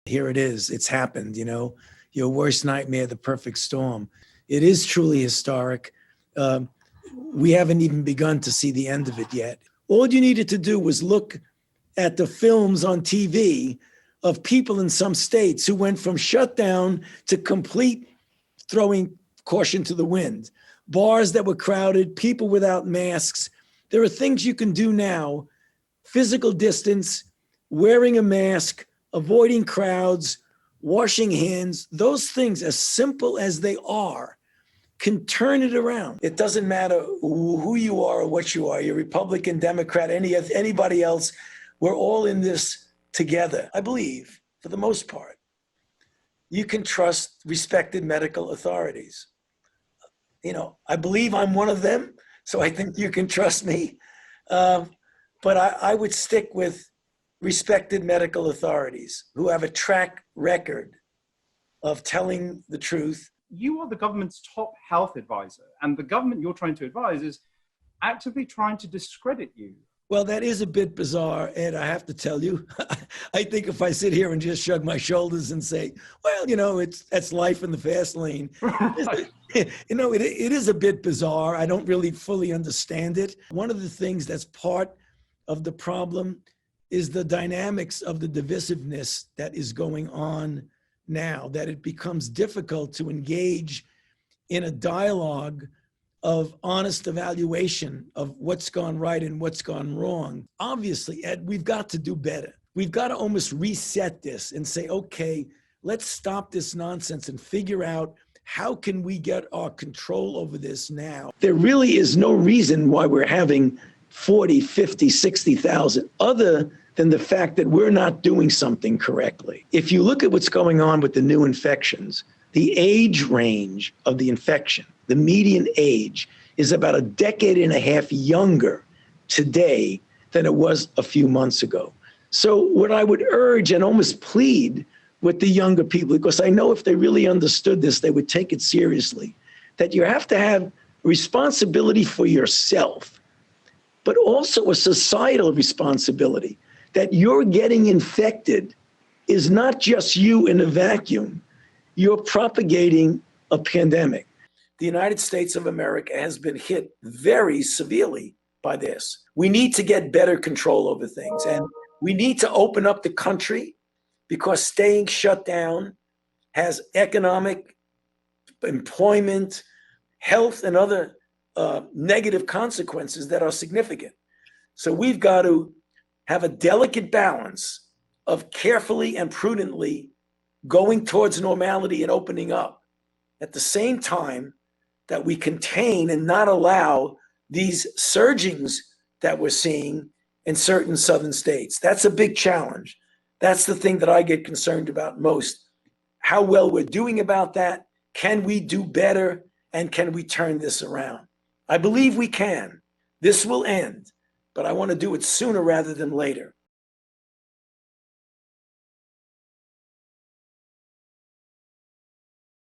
Here it is. It's happened, your worst nightmare, the perfect storm. It is truly historic. We haven't even begun to see the end of it yet. All you needed to do was look at the films on TV of people in some states who went from shutdown to complete throwing caution to the wind. Bars that were crowded, people without masks. There are things you can do now: physical distance, wearing a mask, avoiding crowds, washing hands. Those things, as simple as they are, can turn it around. It doesn't matter who you are or what you are. You're Republican, Democrat, anybody else. We're all in this together. I believe, for the most part, you can trust respected medical authorities. I believe I'm one of them, so I think you can trust me. But I would stick with respected medical authorities who have a track record of telling the truth. You are the government's top health advisor, and the government you're trying to advise is actively trying to discredit you. Well, that is a bit bizarre, Ed, I have to tell you. I think if I sit here and just shrug my shoulders and say, well, that's life in the fast lane. Right. It is a bit bizarre. I don't really fully understand it. One of the things that's part of the problem is the dynamics of the divisiveness that is going on now, that it becomes difficult to engage in a dialogue of honest evaluation of what's gone right and what's gone wrong. Obviously, Ed, we've got to do better. We've got to almost reset this and say, okay, let's stop this nonsense and figure out how can we get our control over this now. There really is no reason why we're having 40, 50, 60,000 other than the fact that we're not doing something correctly. If you look at what's going on with the new infections, the age range of the infection, the median age, is about a decade and a half younger today than it was a few months ago. So what I would urge and almost plead with the younger people, because I know if they really understood this, they would take it seriously, that you have to have responsibility for yourself, but also a societal responsibility, that you're getting infected is not just you in a vacuum. You're propagating a pandemic. The United States of America has been hit very severely by this. We need to get better control over things, and we need to open up the country, because staying shut down has economic, employment, health, and other negative consequences that are significant. So we've got to have a delicate balance of carefully and prudently going towards normality and opening up, at the same time that we contain and not allow these surgings that we're seeing in certain southern states. That's a big challenge. That's the thing that I get concerned about most. How well we're doing about that. Can we do better? And can we turn this around? I believe we can. This will end, but I want to do it sooner rather than later.